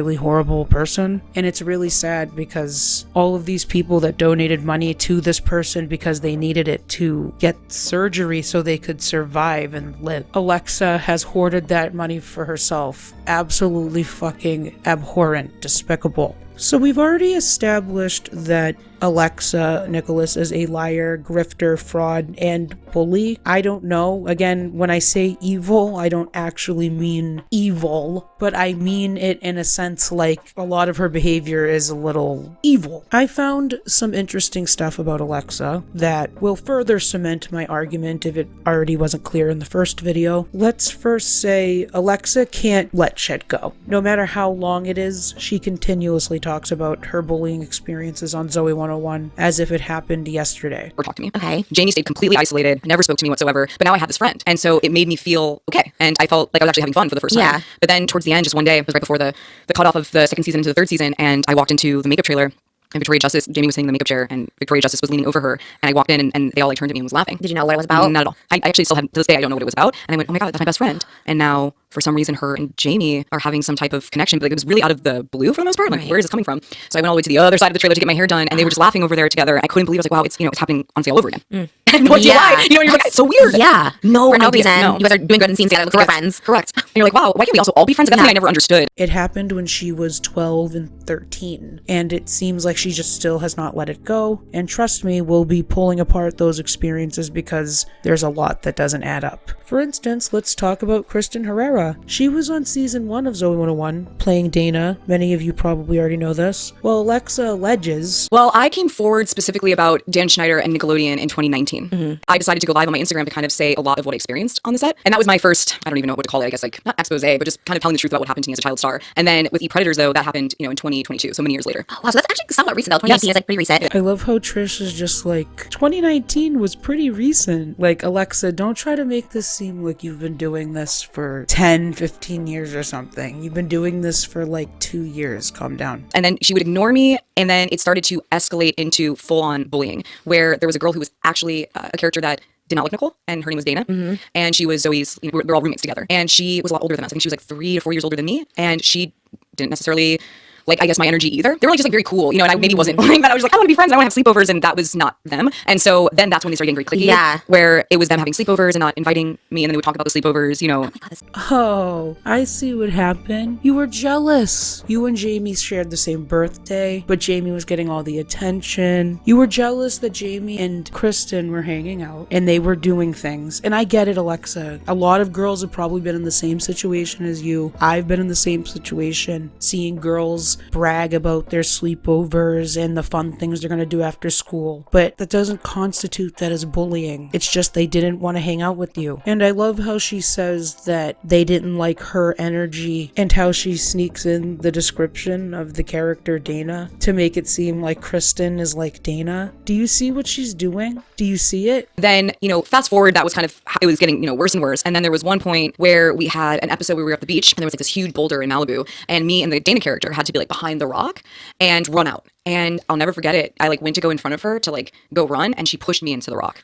really horrible person. And it's really sad because all of these people that donated money to this person because they needed it to get surgery so they could survive and live. Alexa has hoarded that money for herself. Absolutely fucking abhorrent, despicable. So we've already established that Alexa Nikolas is a liar, grifter, fraud, and bully. I don't know. Again, when I say evil, I don't actually mean evil, but I mean it in a sense like a lot of her behavior is a little evil. I found some interesting stuff about Alexa that will further cement my argument if it already wasn't clear in the first video. Let's first say Alexa can't let shit go. No matter how long it is, she continuously talks about her bullying experiences on Zoe 101 as if it happened yesterday. Or talk to me. Okay. Jamie stayed completely isolated, never spoke to me whatsoever, but now I had this friend. And so it made me feel okay. And I felt like I was actually having fun for the first time. Yeah. But then towards the end, just one day, it was right before the cutoff of the second season into the third season, and I walked into the makeup trailer. And Victoria Justice, Jamie was sitting in the makeup chair, and Victoria Justice was leaning over her. And I walked in, and they all like turned to me and was laughing. Did you know what it was about? Not at all. I actually still have, to this day, I don't know what it was about. And I went, oh my God, that's my best friend. And now, for some reason, her and Jamie are having some type of connection. But like, it was really out of the blue for the most part. Like, where is this coming from? So I went all the way to the other side of the trailer to get my hair done, and they were just laughing over there together. I couldn't believe it. I was like, wow, it's happening honestly all over again. I have no idea why. You're like, it's so weird. Yeah. No For no idea. reason. No. You guys are doing good and scenes together. Looking for friends. Correct. And you're like, wow, why can't we also all be friends? Like, that's something I never understood. It happened when she was 12 and 13, and it seems like she just still has not let it go. And trust me, we'll be pulling apart those experiences because there's a lot that doesn't add up. For instance, let's talk about Kristen Herrera. She was on season 1 of Zoe 101, playing Dana. Many of you probably already know this. Well, Alexa alleges... Well, I came forward specifically about Dan Schneider and Nickelodeon in 2019. I decided to go live on my Instagram to kind of say a lot of what I experienced on the set. And that was my first, I don't even know what to call it, I guess, like, not expose, but just kind of telling the truth about what happened to me as a child star. And then with Predators, though, that happened, in 2022, so many years later. Oh, wow, so that's actually somewhat recent though. 2019 is like pretty recent. I love how Trish is just like, 2019 was pretty recent. Like, Alexa, don't try to make this seem like you've been doing this for 10, 15 years or something. You've been doing this for like 2 years. Calm down. And then she would ignore me, and then it started to escalate into full-on bullying, where there was a girl who was actually a character that did not look Nicole, and her name was Dana, and she was Zoe's, they're all roommates together, and she was a lot older than us. I think she was like 3 to 4 years older than me, and she didn't necessarily like, I guess, my energy either. They were like just like very cool, and I maybe wasn't like that. I was just like, I want to be friends, I want to have sleepovers, and that was not them. And so then that's when they started getting very cliquey. Yeah. Where it was them having sleepovers and not inviting me, and then they would talk about the sleepovers, Oh my God, Oh, I see what happened. You were jealous. You and Jamie shared the same birthday, but Jamie was getting all the attention. You were jealous that Jamie and Kristen were hanging out and they were doing things. And I get it, Alexa. A lot of girls have probably been in the same situation as you. I've been in the same situation, seeing girls brag about their sleepovers and the fun things they're going to do after school. But that doesn't constitute that as bullying. It's just they didn't want to hang out with you. And I love how she says that they didn't like her energy and how she sneaks in the description of the character Dana to make it seem like Kristen is like Dana. Do you see what she's doing? Do you see it? Then, fast forward, that was kind of, it was getting, worse and worse. And then there was one point where we had an episode where we were at the beach, and there was like this huge boulder in Malibu, and me and the Dana character had to be like behind the rock and run out. And I'll never forget it. I like went to go in front of her to like go run, and she pushed me into the rock.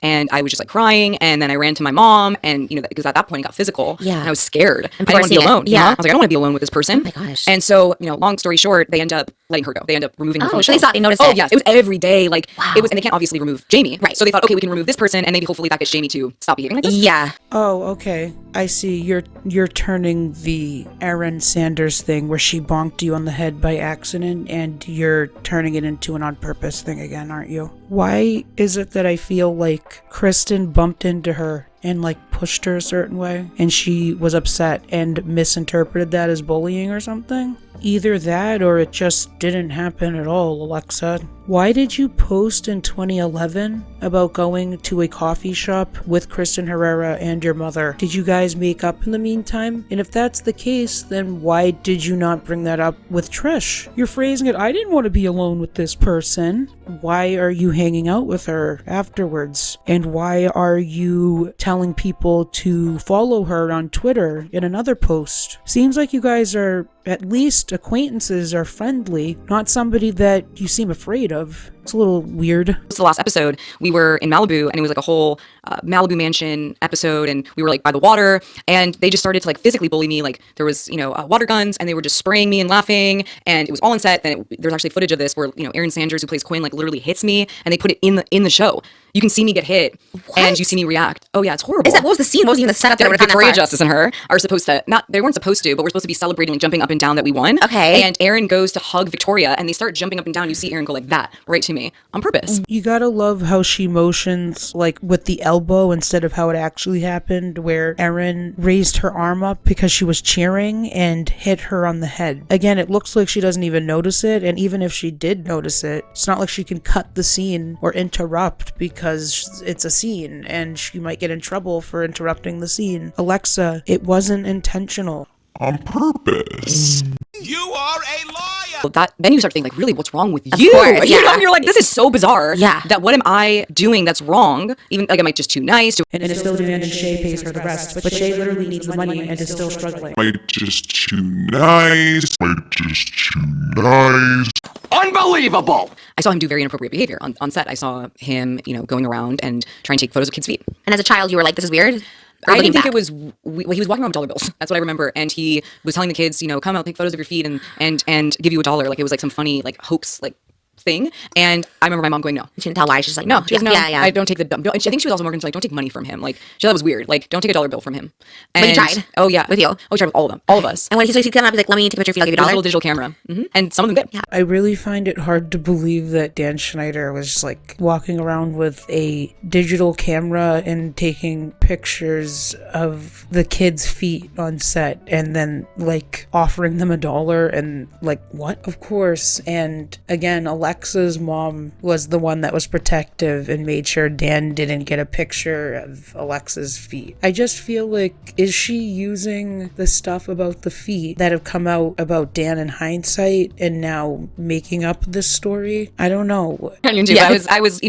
And I was just like crying, and then I ran to my mom, and because at that point it got physical, Yeah. and I was scared. I And didn't want to be people are alone. seeing it. Yeah. I was like, I don't want to be alone with this person. Oh my gosh. And so, long story short, they end up letting her go. They end up removing her from Oh, the so show. they saw it, they noticed Oh it. yes, it was every day. Like Wow. it was, and they can't obviously remove Jamie, Right. So they thought, okay, we can remove this person, and maybe hopefully that gets Jamie to stop behaving like this. Yeah. Oh, okay. I see. You're turning the Erin Sanders thing where she bonked you on the head by accident, and you're turning it into an on-purpose thing again, aren't you? Why is it that I feel like Kristen bumped into her and like pushed her a certain way, and she was upset and misinterpreted that as bullying or something? Either that or it just didn't happen at all, Alexa. Why did you post in 2011 about going to a coffee shop with Kristen Herrera and your mother? Did you guys make up in the meantime? And if that's the case, then why did you not bring that up with Trish? You're phrasing it, I didn't want to be alone with this person. Why are you hanging out with her afterwards? And why are you telling people to follow her on Twitter in another post? Seems like you guys are At least acquaintances are friendly, not somebody that you seem afraid of. It's a little weird. So the last episode, we were in Malibu, and it was like a whole Malibu mansion episode, and we were like by the water, and they just started to like physically bully me. Like there was, water guns, and they were just spraying me and laughing, and it was all on set. Then there's actually footage of this where Aaron Sanders, who plays Quinn, like literally hits me, and they put it in the show. You can see me get hit, and you see me react. Oh yeah, it's horrible. What was the scene? What was even the setup? Victoria Justice and her are supposed to they weren't supposed to, but we're supposed to be celebrating, like, jumping up and down that we won. Okay. And Aaron goes to hug Victoria, and they start jumping up and down. You see Aaron go like that right to me on purpose. You gotta love how she motions, like with the elbow instead of how it actually happened, where Erin raised her arm up because she was cheering and hit her on the head. Again, it looks like she doesn't even notice it, and even if she did notice it, it's not like she can cut the scene or interrupt because it's a scene and she might get in trouble for interrupting the scene. Alexa, it wasn't intentional. On purpose. You are a liar! Then you start thinking, like, really, what's wrong with you? Course, You know, you're like, this is so bizarre. Yeah. That what am I doing that's wrong? Even, like, am I just too nice? And it's still demanding Shay pays for the rest, but Shay literally needs the money and is still struggling. Am I just too nice? Am I just too nice? Unbelievable! I saw him do very inappropriate behavior on set. I saw him, going around and trying to take photos of kids' feet. And as a child, you were like, this is weird? I didn't think it was. He was walking around with dollar bills. That's what I remember. And he was telling the kids, come out, take photos of your feet, and give you $1. Like it was like some funny like hoax like thing. And I remember my mom going, no. She didn't tell why. She's just like, No, she goes, no. Yeah. I don't take the dumb. I think she was also more into like, don't take money from him. Like she thought it was weird. Like don't take $1 bill from him. And, But he tried. Oh yeah, With you. Oh, he tried with all of them, all of us. And when he's come up, he's like, let me take a picture of you. I'll give you There's a $1. little digital camera, and some of them did. Yeah. I really find it hard to believe that Dan Schneider was just like walking around with a digital camera and taking pictures of the kids' feet on set and then like offering them $1 and like, what? Of course. And again, Alexa's mom was the one that was protective and made sure Dan didn't get a picture of Alexa's feet. I just feel like, is she using the stuff about the feet that have come out about Dan in hindsight and now making up this story? I don't know. Yeah. I was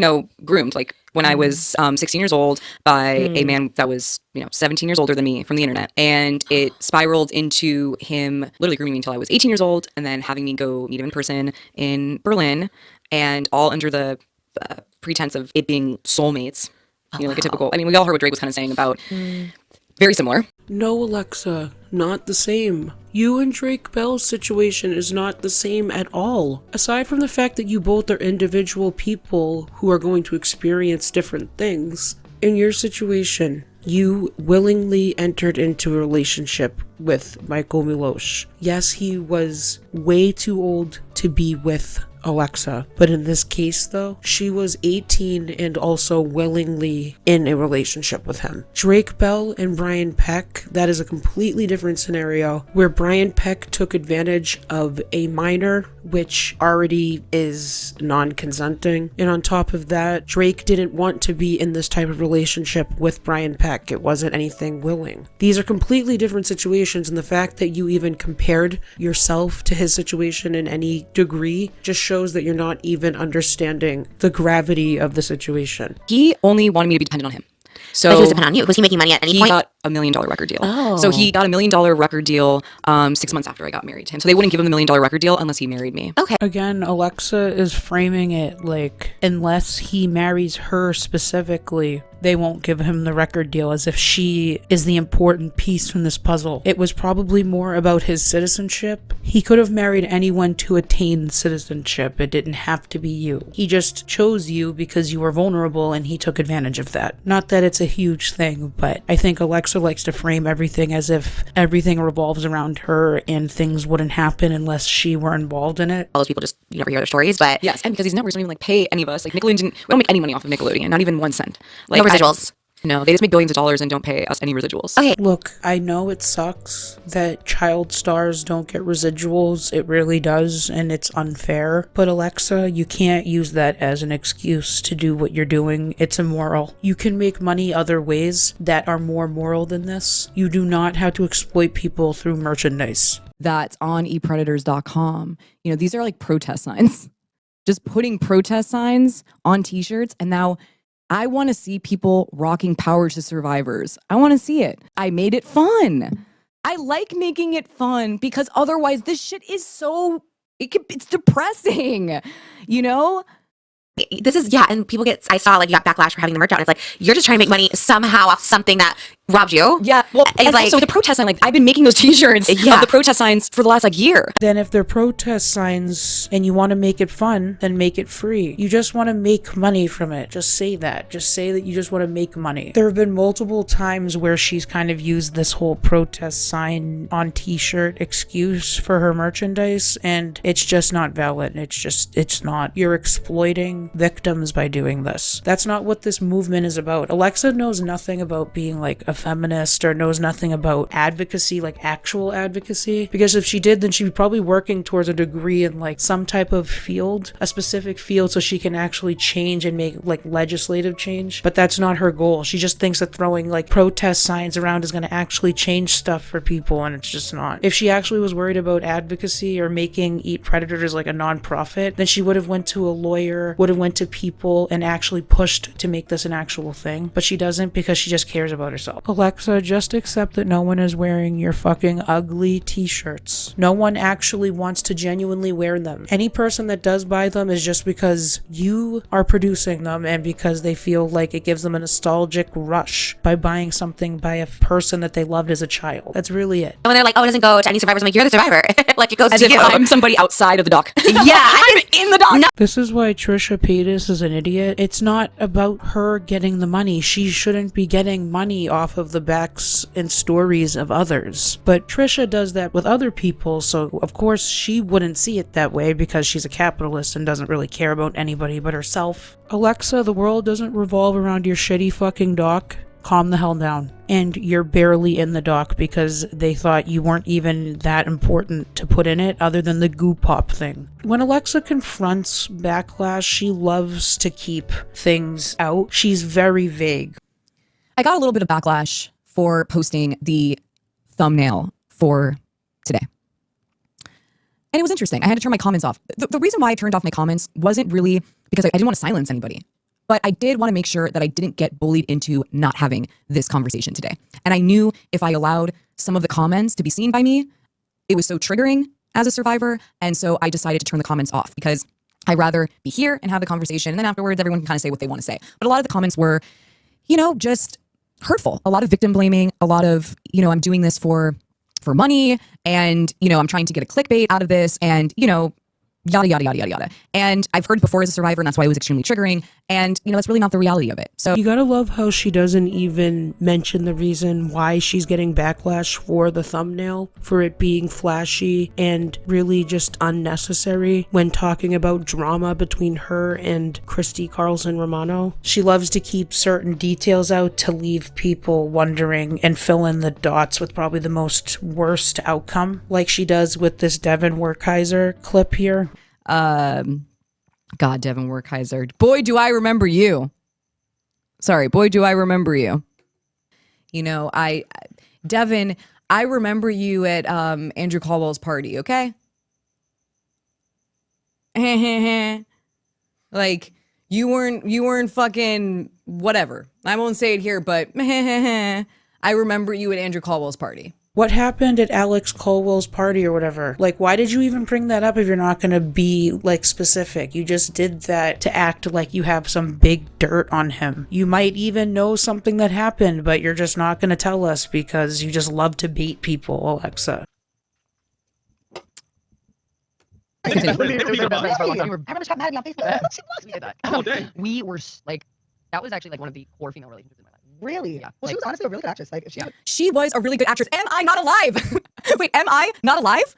groomed like when I was 16 years old by a man that was 17 years older than me from the internet, and it spiraled into him literally grooming me until I was 18 years old, and then having me go meet him in person in Berlin, and all under the pretense of it being soulmates. Like a typical. I mean, we all heard what Drake was kind of saying about. Very similar. No, Alexa, not the same. You and Drake Bell's situation is not the same at all. Aside from the fact that you both are individual people who are going to experience different things, in your situation, you willingly entered into a relationship with Michael Milosh. Yes, he was way too old to be with Alexa, but in this case though, she was 18 and also willingly in a relationship with him. Drake Bell and Brian Peck, that is a completely different scenario where Brian Peck took advantage of a minor which already is non-consenting, and on top of that, Drake didn't want to be in this type of relationship with Brian Peck. It wasn't anything willing. These are completely different situations, and the fact that you even compared yourself to his situation in any degree just shows that you're not even understanding the gravity of the situation. He only wanted me to be dependent on him. So But he was dependent on you. Was he making money at any he point? got $1 million record deal. Oh. So he got $1 million record deal 6 months after I got married to him. So they wouldn't give him the $1 million record deal unless he married me. Okay. Again, Alexa is framing it like, unless he marries her specifically, they won't give him the record deal, as if she is the important piece from this puzzle. It was probably more about his citizenship. He could have married anyone to attain citizenship. It didn't have to be you. He just chose you because you were vulnerable and he took advantage of that. Not that it's a huge thing, but I think Alexa likes to frame everything as if everything revolves around her and things wouldn't happen unless she were involved in it. All those people just, you never hear their stories, but Yes, and because these networks don't even like pay any of us. Like Nickelodeon we don't make any money off of Nickelodeon, not even 1 cent. Like no residuals. No, they just make billions of dollars and don't pay us any residuals. Okay. Look, I know it sucks that child stars don't get residuals. It really does, and it's unfair. But Alexa, you can't use that as an excuse to do what you're doing. It's immoral. You can make money other ways that are more moral than this. You do not have to exploit people through merchandise. That's on epredators.com. These are like protest signs. Just putting protest signs on t-shirts, and now I want to see people rocking Power to Survivors. I want to see it. I made it fun. I like making it fun because otherwise this shit is so it's depressing, you know? This is, yeah, and people get, I saw like you got backlash for having the merch out. And it's like, you're just trying to make money somehow off something that robbed you. Yeah, well, and like, so the protest sign, like I've been making those t-shirts of the protest signs for the last like year. Then if they're protest signs and you want to make it fun, then make it free. You just want to make money from it. Just say that. Just say that you just want to make money. There have been multiple times where she's kind of used this whole protest sign on t-shirt excuse for her merchandise, and it's just not valid. It's not. You're exploiting victims by doing this. That's not what this movement is about. Alexa knows nothing about being like a feminist or knows nothing about advocacy, like actual advocacy, because if she did, then she'd be probably working towards a degree in like some type of field, a specific field, so she can actually change and make like legislative change. But that's not her goal. She just thinks that throwing like protest signs around is going to actually change stuff for people, and it's just not. If she actually was worried about advocacy or making Eat Predators like a non-profit, then she would have went to a lawyer, would have went to people and actually pushed to make this an actual thing. But she doesn't, because she just cares about herself. Alexa, just accept that no one is wearing your fucking ugly t-shirts. No one actually wants to genuinely wear them. Any person that does buy them is just because you are producing them and because they feel like it gives them a nostalgic rush by buying something by a person that they loved as a child. That's really it. and when they're like, oh, it doesn't go to any survivors, I'm like, you're the survivor. Like, it goes As to if you. I'm somebody outside of the dock. Yeah, I'm in the dock. No. This is why Trisha Paytas is an idiot. It's not about her getting the money. She shouldn't be getting money off of the backs and stories of others. But Trisha does that with other people, so of course she wouldn't see it that way because she's a capitalist and doesn't really care about anybody but herself. Alexa, the world doesn't revolve around your shitty fucking dock. Calm the hell down. And you're barely in the dock because they thought you weren't even that important to put in it other than the goo pop thing. When Alexa confronts backlash, she loves to keep things out. She's very vague. I got a little bit of backlash for posting the thumbnail for today. And it was interesting. I had to turn my comments off. The reason why I turned off my comments wasn't really because I didn't want to silence anybody. But I did want to make sure that I didn't get bullied into not having this conversation today. And I knew if I allowed some of the comments to be seen by me, it was so triggering as a survivor. And so I decided to turn the comments off because I'd rather be here and have the conversation. And then afterwards, everyone can kind of say what they want to say. But a lot of the comments were, just hurtful. A lot of victim blaming, a lot of, I'm doing this for money, and, I'm trying to get a clickbait out of this, and, yada, yada, yada, yada, yada. And I've heard before as a survivor, and that's why it was extremely triggering. And, that's really not the reality of it. So you gotta love how she doesn't even mention the reason why she's getting backlash for the thumbnail, for it being flashy and really just unnecessary when talking about drama between her and Christy Carlson Romano. She loves to keep certain details out to leave people wondering and fill in the dots with probably the most worst outcome, like she does with this Devin Werkheiser clip here. God, Devin Werkheiser. Boy, do I remember you. Sorry, boy, do I remember you. Devin, I remember you at Andrew Caldwell's party, okay? Like, you weren't fucking whatever. I won't say it here, but I remember you at Andrew Caldwell's party. What happened at Alex Colwell's party or whatever? Like, why did you even bring that up if you're not going to be, like, specific? You just did that to act like you have some big dirt on him. You might even know something that happened, but you're just not going to tell us because you just love to bait people, Alexa. We were like, that was actually like one of the core female relationships in my life. Really? Yeah. Well, she was honestly a really good actress. Like, if she She was a really good actress. Am I not alive? Wait, am I not alive?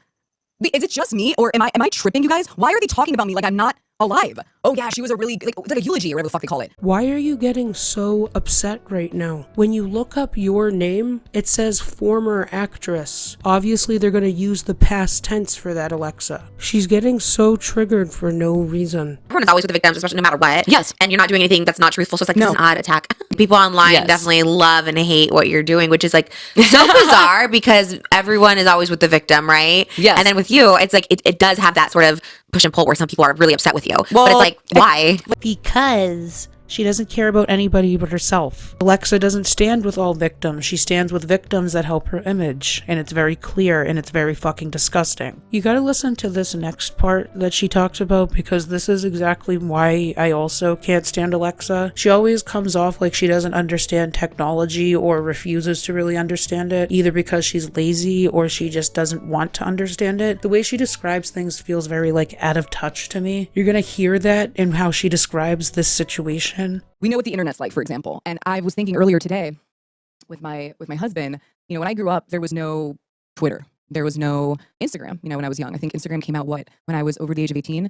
Wait, is it just me, or am I tripping, you guys? Why are they talking about me like I'm not alive? Oh yeah, she was a really, like a eulogy or whatever the fuck they call it. Why are you getting so upset right now? When you look up your name, it says former actress. Obviously, they're going to use the past tense for that, Alexa. She's getting so triggered for no reason. Everyone is always with the victims, especially no matter what. Yes. And you're not doing anything that's not truthful. So it's like, No. this is an odd attack. People online Yes. definitely love and hate what you're doing, which is like so bizarre because everyone is always with the victim, right? Yes. And then with you, it's like, it does have that sort of push and pull where some people are really upset with you. Well, but it's like, why? Because She doesn't care about anybody but herself. Alexa doesn't stand with all victims. She stands with victims that help her image. And it's very clear and it's very fucking disgusting. You gotta listen to this next part that she talks about because this is exactly why I also can't stand Alexa. She always comes off like she doesn't understand technology or refuses to really understand it, either because she's lazy or she just doesn't want to understand it. The way she describes things feels very like out of touch to me. You're gonna hear that in how she describes this situation. We know what the internet's like, for example. And I was thinking earlier today with my husband, you know, when I grew up, there was no Twitter. There was no Instagram, you know, when I was young. I think Instagram came out, when I was over the age of 18.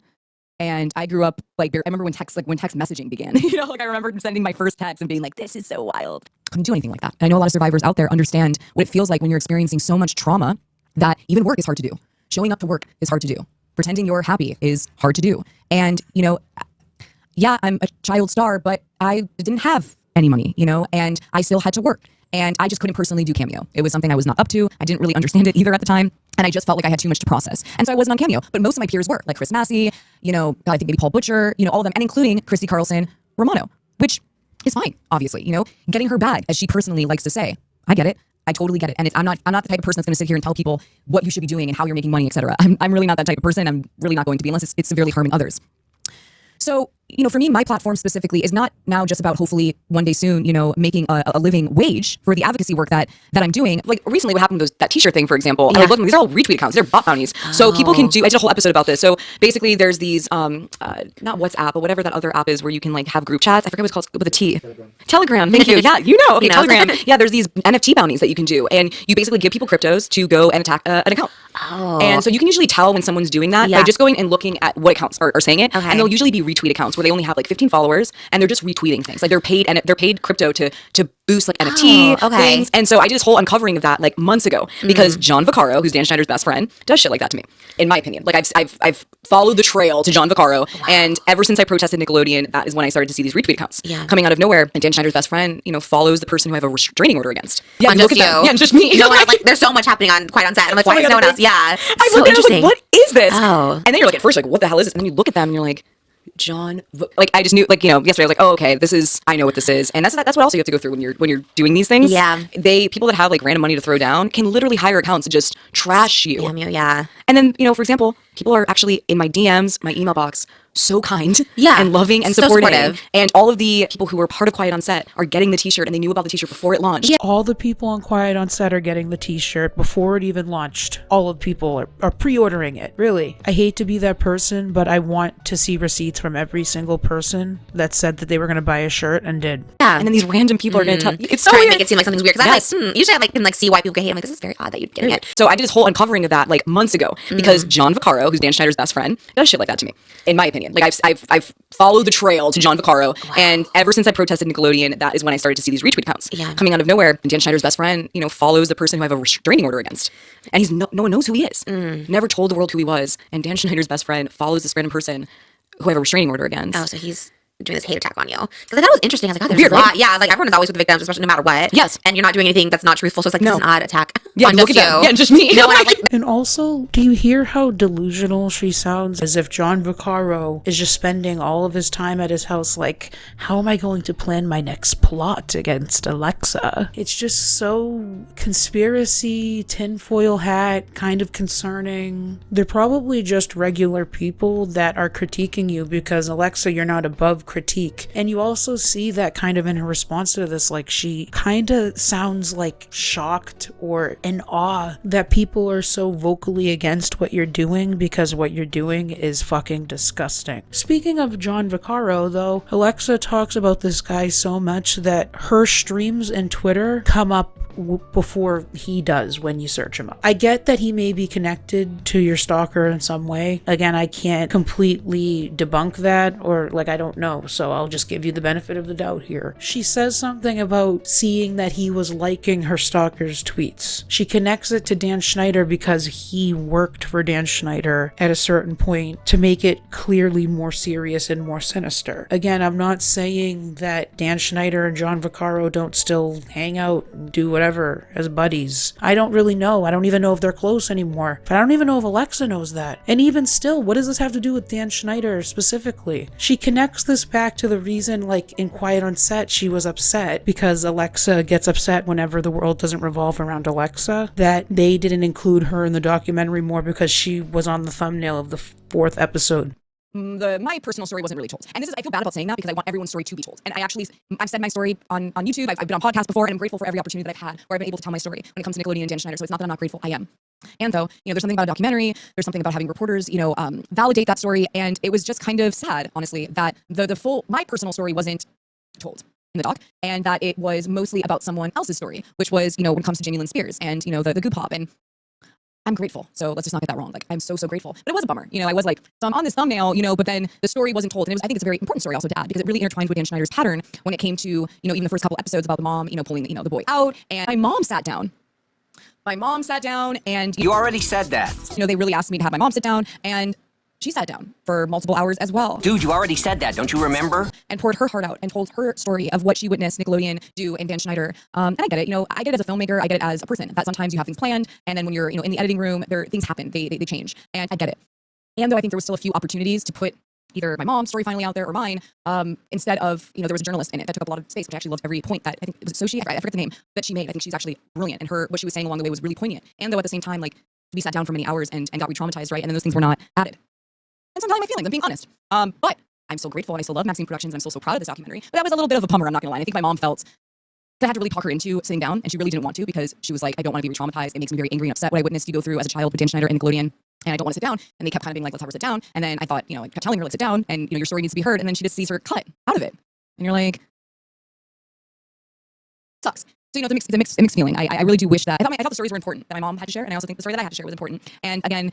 And I grew up, I remember when text messaging began. You know, I remember sending my first text and being like, this is so wild. Couldn't do anything like that. And I know a lot of survivors out there understand what it feels like when you're experiencing so much trauma that even work is hard to do. Showing up to work is hard to do. Pretending you're happy is hard to do. And, you know, yeah, I'm a child star, but I didn't have any money, you know, and I still had to work. And I just couldn't personally do Cameo. It was something I was not up to. I didn't really understand it either at the time. And I just felt like I had too much to process. And so I wasn't on Cameo. But most of my peers were, like Chris Massey, you know, I think maybe Paul Butcher, you know, all of them, and including Christy Carlson Romano, which is fine, obviously, you know, getting her bag, as she personally likes to say. I get it. I totally get it. And I'm not the type of person that's going to sit here and tell people what you should be doing and how you're making money, etc. I'm really not that type of person. I'm really not going to be unless it's severely harming others. So, you know, for me, my platform specifically is not now just about hopefully one day soon, you know, making a living wage for the advocacy work that I'm doing. Like recently what happened was that t-shirt thing, for example. Yeah. These are all retweet accounts. They're bot bounties. Oh. So people can I did a whole episode about this. So basically there's these, not WhatsApp, but whatever that other app is where you can like have group chats. I forget what it's called with a T. Telegram. Thank you. Yeah, you know. Okay, Telegram. Yeah, there's these NFT bounties that you can do. And you basically give people cryptos to go and attack an account. Oh. And so you can usually tell when someone's doing that by just going and looking at what accounts are saying it. Okay. And they'll usually be retweet accounts where they only have like 15 followers and they're just retweeting things. Like they're paid crypto to boost like NFT things. And so I did this whole uncovering of that like months ago because John Vaccaro, who's Dan Schneider's best friend, does shit like that to me, in my opinion. Like I've followed the trail to John Vaccaro, and ever since I protested Nickelodeon, that is when I started to see these retweet accounts coming out of nowhere. And Dan Schneider's best friend, you know, follows the person who I have a restraining order against. Yeah, look at them. Yeah, just me. No, like there's so much happening on set. I'm like, why is no one else? Yeah, I look at it, I was like, what is this? Oh. And then you're like, at first, like, what the hell is this? And then you look at them and you're like, John, like I just knew, like, you know, yesterday I was like, oh, okay, I know what this is. And that's what also you have to go through when you're doing these things. Yeah. People that have like random money to throw down can literally hire accounts to just trash you. Damn you, yeah. And then, you know, for example, people are actually in my DMs, my email box, so kind and loving and supportive. And all of the people who were part of Quiet on Set are getting the t-shirt, and they knew about the t-shirt before it launched. Yeah. All the people on Quiet on Set are getting the t-shirt before it even launched. All of the people are pre-ordering it, really. I hate to be that person, but I want to see receipts from every single person that said that they were going to buy a shirt and did. Yeah. And then these random people are going to tell it's so trying weird. to make it seem like something's weird. Because I'm like, usually I can see why people get hate. I'm like, this is very odd that you're getting it. So I did this whole uncovering of that like months ago because John Vaccaro, who's Dan Schneider's best friend, does shit like that to me, in my opinion. Like I've followed the trail to John Vaccaro, and ever since I protested Nickelodeon, that is when I started to see these retweet accounts coming out of nowhere. And Dan Schneider's best friend, you know, follows the person who I have a restraining order against, and he's no one knows who he is. Never told the world who he was. And Dan Schneider's best friend follows this random person who I have a restraining order against. Oh, so he's doing this hate attack on you. Because I thought it was interesting. I was like, oh, there's a lot. Yeah, like everyone is always with the victims, especially no matter what. Yes. And you're not doing anything that's not truthful. So it's like, this is an odd attack. Yeah, on look just at you. that. Yeah, just me. No, and I was like, And also, do you hear how delusional she sounds? As if John Vaccaro is just spending all of his time at his house like, how am I going to plan my next plot against Alexa? It's just so conspiracy, tinfoil hat, kind of concerning. They're probably just regular people that are critiquing you because, Alexa, you're not above critique. And you also see that kind of in her response to this, like she kind of sounds like shocked or in awe that people are so vocally against what you're doing because what you're doing is fucking disgusting. Speaking of John Vaccaro, though, Alexa talks about this guy so much that her streams and Twitter come up before he does when you search him up. I get that he may be connected to your stalker in some way. Again, I can't completely debunk that, or like I don't know, so I'll just give you the benefit of the doubt here. She says something about seeing that he was liking her stalker's tweets. She connects it to Dan Schneider because he worked for Dan Schneider at a certain point to make it clearly more serious and more sinister. Again, I'm not saying that Dan Schneider and John Vaccaro don't still hang out and do whatever forever as buddies. I don't really know. I don't even know if they're close anymore. But I don't even know if Alexa knows that. And even still, what does this have to do with Dan Schneider specifically? She connects this back to the reason, like, in Quiet on Set, she was upset because Alexa gets upset whenever the world doesn't revolve around Alexa, that they didn't include her in the documentary more because she was on the thumbnail of the 4th episode. My personal story wasn't really told. And I feel bad about saying that because I want everyone's story to be told. And I've said my story on YouTube. I've been on podcasts before, and I'm grateful for every opportunity that I've had where I've been able to tell my story when it comes to Nickelodeon and Dan Schneider. So it's not that I'm not grateful. I am. And though, there's something about a documentary, there's something about having reporters, validate that story. And it was just kind of sad, honestly, that my personal story wasn't told in the doc, and that it was mostly about someone else's story, which was, when it comes to Jamie Lynn Spears and, the Goop Hop. And I'm grateful. So let's just not get that wrong. Like, I'm so grateful. But it was a bummer. I was like, so I'm on this thumbnail, but then the story wasn't told. And I think it's a very important story also to add because it really intertwined with Dan Schneider's pattern when it came to, even the first couple episodes about the mom, pulling, the boy out. And my mom sat down. And You already said that. they really asked me to have my mom sit down, and she sat down for multiple hours as well. Dude, you already said that. Don't you remember? And poured her heart out and told her story of what she witnessed Nickelodeon do and Dan Schneider. And I get it. I get it as a filmmaker. I get it as a person. That sometimes you have things planned, and then when you're, in the editing room, things happen. They change. And I get it. And though I think there was still a few opportunities to put either my mom's story finally out there or mine, instead of, there was a journalist in it that took up a lot of space, which I actually loved every point that I think it was Sochi. I forget the name that she made. I think she's actually brilliant, and what she was saying along the way was really poignant. And though at the same time, like, we sat down for many hours and got re-traumatized, right? And then those things were not added. And so I'm telling my feelings, I'm being honest. But I'm still grateful, and I still love Maxine Productions, and I'm still so proud of this documentary. But that was a little bit of a bummer, I'm not gonna lie. I think my mom felt that I had to really talk her into sitting down, and she really didn't want to because she was like, I don't want to be re-traumatized. It makes me very angry and upset what I witnessed you go through as a child with Dan Schneider and Nickelodeon, and I don't want to sit down. And they kept kind of being like, let's have her sit down. And then I thought, I kept telling her, let's sit down, and your story needs to be heard. And then she just sees her cut out of it. And you're like, sucks. So, it's a mixed feeling. I really do wish that, I thought the stories were important that my mom had to share, and I also think the story that I had to share was important. And again,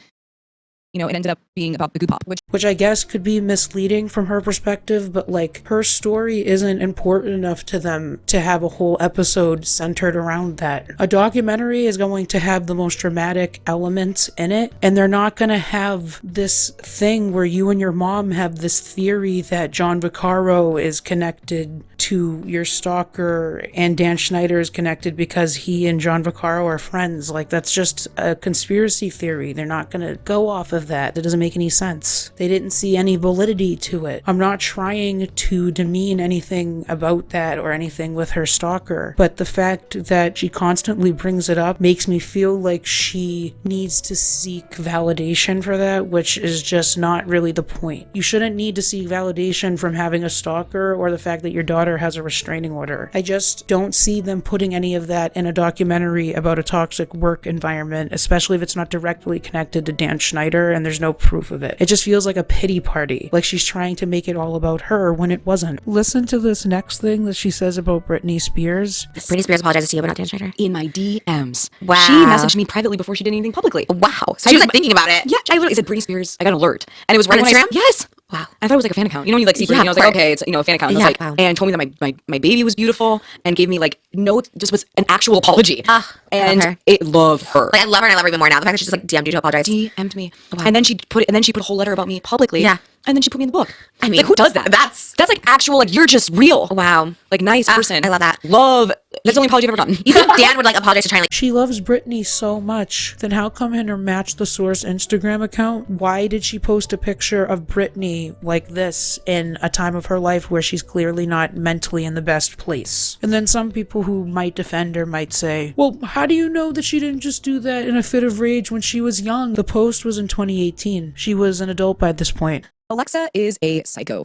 it ended up being about the Goop Hop, which I guess could be misleading from her perspective, but like, her story isn't important enough to them to have a whole episode centered around that. A documentary is going to have the most dramatic elements in it, and they're not going to have this thing where you and your mom have this theory that John Vaccaro is connected to your stalker and Dan Schneider is connected because he and John Vaccaro are friends. Like, that's just a conspiracy theory. They're not going to go off of that. That doesn't make any sense. They didn't see any validity to it. I'm not trying to demean anything about that or anything with her stalker, but the fact that she constantly brings it up makes me feel like she needs to seek validation for that, which is just not really the point. You shouldn't need to seek validation from having a stalker or the fact that your daughter has a restraining order. I just don't see them putting any of that in a documentary about a toxic work environment, especially if it's not directly connected to Dan Schneider and there's no proof of it. It just feels like a pity party, like she's trying to make it all about her when it wasn't. Listen to this next thing that she says about Britney Spears. Britney Spears apologized to you, but not Dan Schneider. In my DMs. Wow. She messaged me privately before she did anything publicly. Wow. So she was like thinking about it. Yeah, I literally said Britney Spears. I got an alert. And it was right On when Instagram? Yes. Wow. I thought it was like a fan account. You see Britney, Yeah, and I was like, okay, it's, a fan account. And I was like, wow. and told me that my baby was beautiful and gave me like notes, just was an actual apology. And it loved her. Like, I love her, and I love her even more now. The fact that she just like DM'd you to apologize. DM'd me. Wow. And then she put a whole letter about me publicly. Yeah. And then she put me in the book. I mean, like, who does that? That's like actual, like, you're just real. Wow. Like, nice person. I love that. That's the only apology I've ever gotten. You think Dan would like apologize to try and like? She loves Britney so much, then how come in her Match the Source Instagram account, why did she post a picture of Britney like this in a time of her life where she's clearly not mentally in the best place? And then some people who might defend her might say, well, how do you know that she didn't just do that in a fit of rage when she was young? The post was in 2018. She was an adult by this point. Alexa is a psycho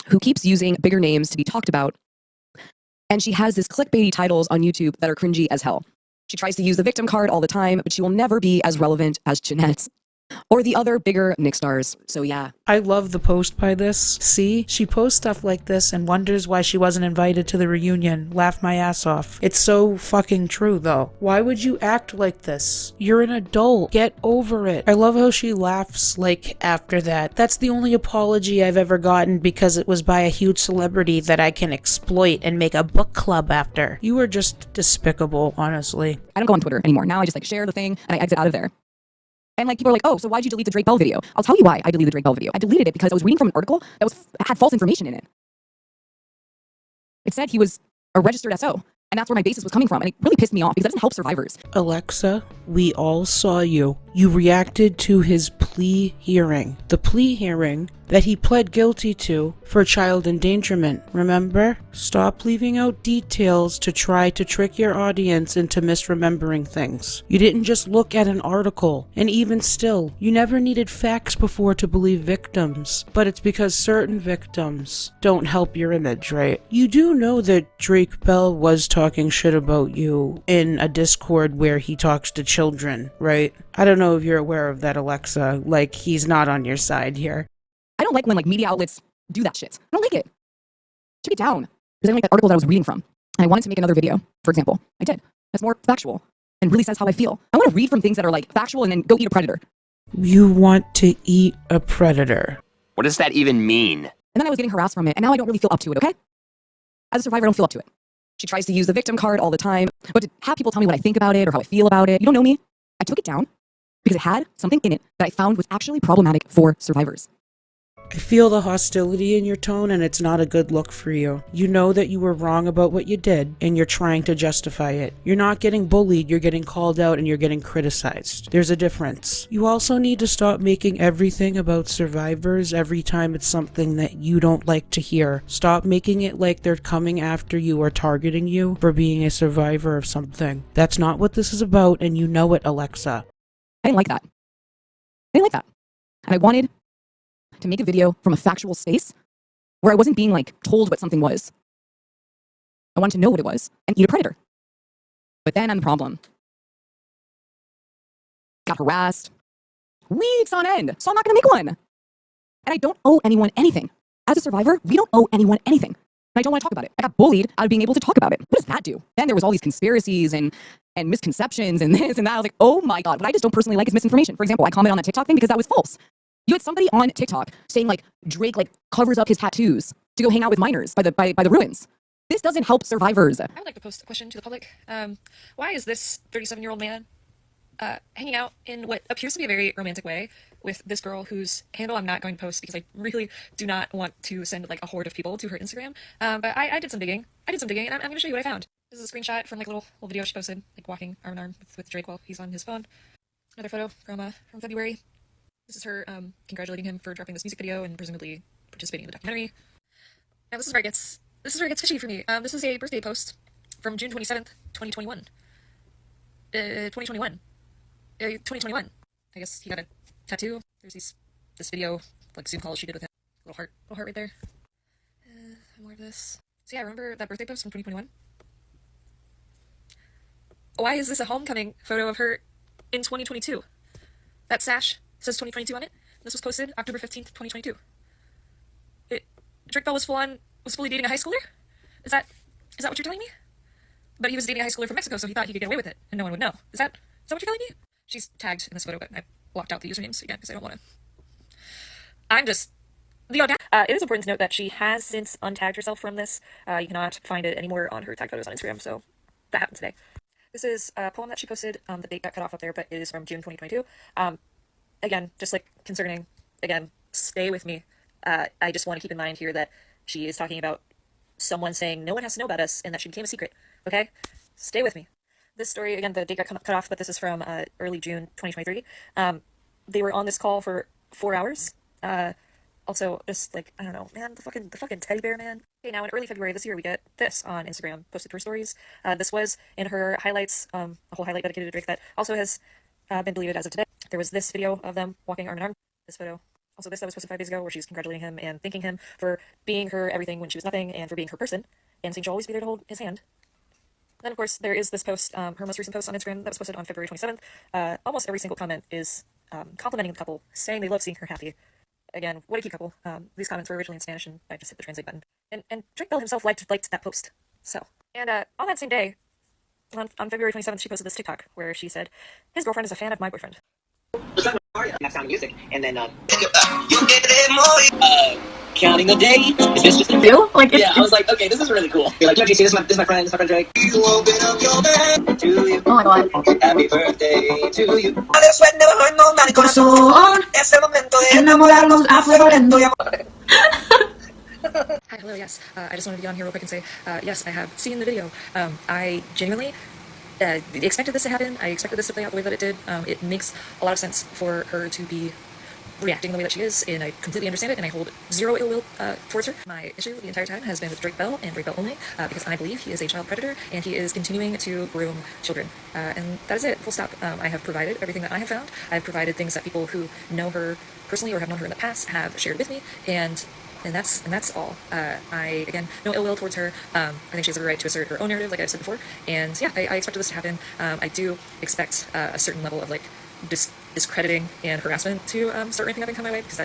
who keeps using bigger names to be talked about. And she has this clickbaity titles on YouTube that are cringy as hell. She tries to use the victim card all the time, but she will never be as relevant as Jeanette or the other bigger Nick stars. So yeah. I love the post by this. See, she posts stuff like this and wonders why she wasn't invited to the reunion. Laugh my ass off. It's so fucking true though. Why would you act like this? You're an adult. Get over it. I love how she laughs like after that. That's the only apology I've ever gotten because it was by a huge celebrity that I can exploit and make a book club after. You are just despicable, honestly. I don't go on Twitter anymore. Now I just like share the thing and I exit out of there. And like people are like, oh, so why'd you delete the Drake Bell video? I'll tell you why I deleted the Drake Bell video. I deleted it because I was reading from an article that had false information in it. It said he was a registered SO. And that's where my basis was coming from. And it really pissed me off because that doesn't help survivors. Alexa, we all saw you. You reacted to his plea hearing. The plea hearing that he pled guilty to for child endangerment, remember? Stop leaving out details to try to trick your audience into misremembering things. You didn't just look at an article, and even still, you never needed facts before to believe victims. But it's because certain victims don't help your image, right? You do know that Drake Bell was talking shit about you in a Discord where he talks to children, right? I don't know if you're aware of that, Alexa. Like, he's not on your side here. I don't like when media outlets do that shit. I don't like it. Take it down. Because I don't like that article that I was reading from. And I wanted to make another video, for example. I did. That's more factual and really says how I feel. I want to read from things that are factual and then go eat a predator. You want to eat a predator. What does that even mean? And then I was getting harassed from it, and now I don't really feel up to it, okay? As a survivor, I don't feel up to it. She tries to use the victim card all the time, but to have people tell me what I think about it or how I feel about it, you don't know me. I took it down because it had something in it that I found was actually problematic for survivors. I feel the hostility in your tone, and it's not a good look for you. You know that you were wrong about what you did, and you're trying to justify it. You're not getting bullied, you're getting called out, and you're getting criticized. There's a difference. You also need to stop making everything about survivors every time it's something that you don't like to hear. Stop making it like they're coming after you or targeting you for being a survivor of something. That's not what this is about, and you know it, Alexa. I didn't like that. And I wanted to make a video from a factual space where I wasn't being told what something was. I wanted to know what it was and eat a predator. But then I'm the problem. Got harassed weeks on end, so I'm not gonna make one. And I don't owe anyone anything. As a survivor, we don't owe anyone anything. And I don't want to talk about it. I got bullied out of being able to talk about it. What does that do? Then there was all these conspiracies and misconceptions and this and that. I was like, oh my God, what I just don't personally like is misinformation. For example, I commented on that TikTok thing because that was false. You had somebody on TikTok saying Drake covers up his tattoos to go hang out with minors by the ruins. This doesn't help survivors. I would like to post a question to the public. Why is this 37-year-old man hanging out in what appears to be a very romantic way with this girl whose handle I'm not going to post because I really do not want to send a horde of people to her Instagram. But I did some digging. And I'm going to show you what I found. This is a screenshot from a little video she posted, walking arm in arm with Drake while he's on his phone. Another photo from February. This is her congratulating him for dropping this music video and presumably participating in the documentary. Now this is where it gets fishy for me. This is a birthday post from June 27th, 2021. 2021. I guess he got a tattoo. There's this video, Zoom call she did with him. Little heart right there. More of this. So yeah, remember that birthday post from 2021? Why is this a homecoming photo of her in 2022? That sash says 2022 on it. This was posted October 15th, 2022. Drake Bell was fully dating a high schooler? Is that what you're telling me? But he was dating a high schooler from Mexico, so he thought he could get away with it, and no one would know. Is that what you're telling me? She's tagged in this photo, but I blocked out the usernames again because I don't want to. I'm just the audacity. It is important to note that she has since untagged herself from this. You cannot find it anymore on her tag photos on Instagram, so that happened today. This is a poem that she posted. The date got cut off up there, but it is from June 2022. Again, just concerning, stay with me. I just want to keep in mind here that she is talking about someone saying no one has to know about us and that she became a secret. Okay? Stay with me. This story, again, the date got cut off, but this is from early June 2023. They were on this call for 4 hours. Also, just I don't know, man, the fucking teddy bear, man. Okay, now in early February this year, we get this on Instagram, posted to her stories. This was in her highlights, a whole highlight dedicated to Drake that also has been deleted as of today. There was this video of them walking arm in arm. This photo. Also this that was posted 5 days ago where she's congratulating him and thanking him for being her everything when she was nothing and for being her person and saying she'll always be there to hold his hand. Then of course there is this post, her most recent post on Instagram that was posted on February 27th. Almost every single comment is complimenting the couple, saying they love seeing her happy. Again, what a cute couple. These comments were originally in Spanish and I just hit the translate button. And Drake Bell himself liked that post. So, and on that same day, on February 27th, she posted this TikTok where she said, his girlfriend is a fan of my boyfriend. That sound of music, and then counting the day. Is this just you? Yeah, I was like, okay, this is really cool. You're like, you know, GC, this is my friend Drake. You open up your bed to you. Oh my God. Happy birthday to you. Hi, hello, yes. I just wanted to get on here real quick and say, yes, I have seen the video. I genuinely expected this to happen. I expected this to play out the way that it did. It makes a lot of sense for her to be reacting the way that she is, and I completely understand it, and I hold zero ill will towards her. My issue the entire time has been with Drake Bell and Drake Bell only, because I believe he is a child predator, and he is continuing to groom children. And that is it, full stop. I have provided everything that I have found. I have provided things that people who know her personally or have known her in the past have shared with me, and that's all. I, again, no ill will towards her. I think she has every right to assert her own narrative, like I've said before. And yeah, I expected this to happen. I do expect a certain level of like discrediting and harassment to start ramping up and come my way, because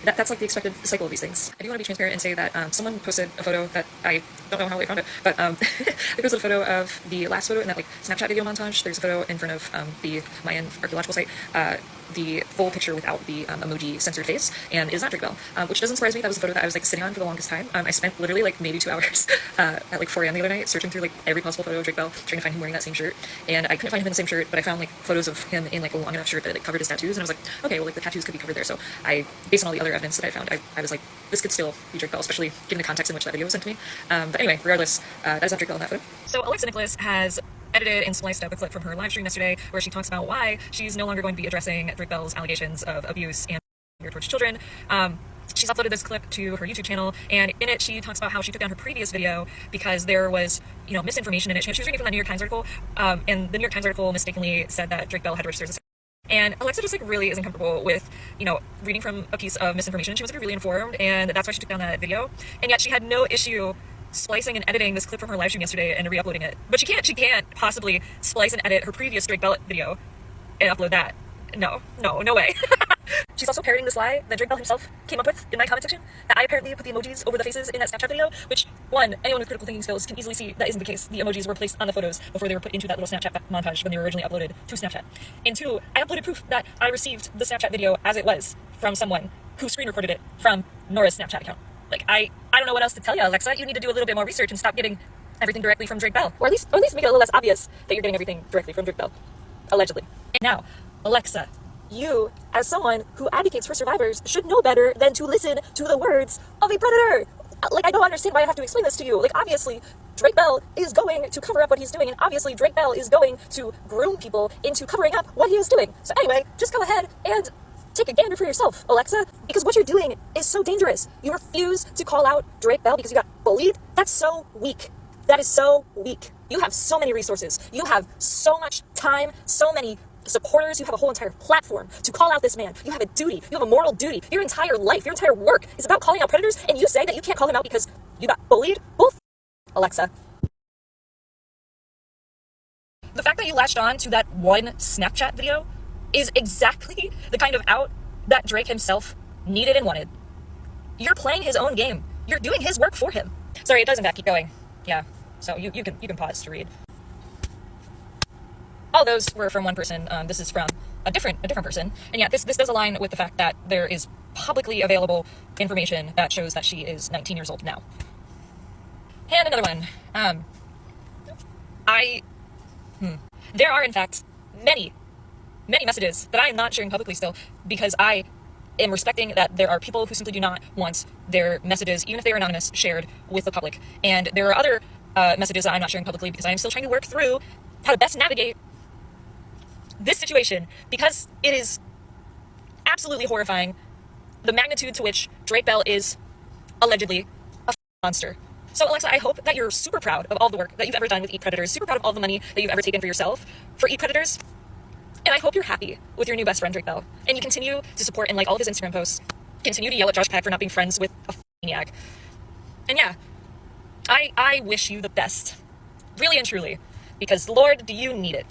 that's like the expected cycle of these things. I do want to be transparent and say that someone posted a photo that I don't know how they found it, but they posted a photo of the last photo in that like Snapchat video montage. There's a photo in front of the Mayan archaeological site, the full picture without the emoji censored face, and it is not Drake Bell, which doesn't surprise me. That was a photo that I was like sitting on for the longest time. I spent literally like maybe 2 hours at like 4 a.m. the other night searching through like every possible photo of Drake Bell, trying to find him wearing that same shirt, and I couldn't find him in the same shirt, but I found like photos of him in like a long enough shirt that like covered his tattoos, and I was like, okay, well like the tattoos could be covered there. So I, based on all the other evidence that I found, I was like, this could still be Drake Bell, especially given the context in which that video was sent to me. But anyway, regardless, that is not Drake Bell in that photo. So Alexa Nikolas has edited and spliced up a clip from her live stream yesterday where she talks about why she's no longer going to be addressing Drake Bell's allegations of abuse and towards children. She's uploaded this clip to her YouTube channel, and in it she talks about how she took down her previous video because there was, misinformation in it. She was reading from that New York Times article, and the New York Times article mistakenly said that Drake Bell had registered as a... And Alexa just like really isn't comfortable with, reading from a piece of misinformation. She wants to be really informed, and that's why she took down that video. And yet she had no issue splicing and editing this clip from her live stream yesterday and re-uploading it. But she can't possibly splice and edit her previous Drake Bell video and upload that. No way. She's also parroting this lie that Drake Bell himself came up with in my comment section, that I apparently put the emojis over the faces in that Snapchat video, which, one, anyone with critical thinking skills can easily see that isn't the case. The emojis were placed on the photos before they were put into that little Snapchat montage when they were originally uploaded to Snapchat. And two, I uploaded proof that I received the Snapchat video as it was from someone who screen recorded it from Nora's Snapchat account. Like, I don't know what else to tell you, Alexa. You need to do a little bit more research and stop getting everything directly from Drake Bell. Or at least make it a little less obvious that you're getting everything directly from Drake Bell. Allegedly. And now, Alexa, you, as someone who advocates for survivors, should know better than to listen to the words of a predator. Like, I don't understand why I have to explain this to you. Like, obviously, Drake Bell is going to cover up what he's doing, and obviously Drake Bell is going to groom people into covering up what he is doing. So anyway, just go ahead and take a gander for yourself, Alexa, because what you're doing is so dangerous. You refuse to call out Drake Bell because you got bullied? That's so weak. That is so weak. You have so many resources. You have so much time, so many supporters. You have a whole entire platform to call out this man. You have a duty. You have a moral duty. Your entire life, your entire work is about calling out predators, and you say that you can't call him out because you got bullied? Alexa. The fact that you latched on to that one Snapchat video is exactly the kind of out that Drake himself needed and wanted. You're playing his own game. You're doing his work for him. Sorry, it does in fact keep going. Yeah, so you can pause to read. All those were from one person. This is from a different person. And yeah, this does align with the fact that there is publicly available information that shows that she is 19 years old now. And another one. There are in fact many messages that I am not sharing publicly still, because I am respecting that there are people who simply do not want their messages, even if they are anonymous, shared with the public. And there are other messages that I'm not sharing publicly because I am still trying to work through how to best navigate this situation, because it is absolutely horrifying the magnitude to which Drake Bell is allegedly a monster. So Alexa, I hope that you're super proud of all the work that you've ever done with Eat Predators, super proud of all the money that you've ever taken for yourself for Eat Predators. And I hope you're happy with your new best friend, Drake Bell. And you continue to support and like all of his Instagram posts. Continue to yell at Josh Peck for not being friends with a maniac. And yeah, I wish you the best. Really and truly. Because Lord, do you need it.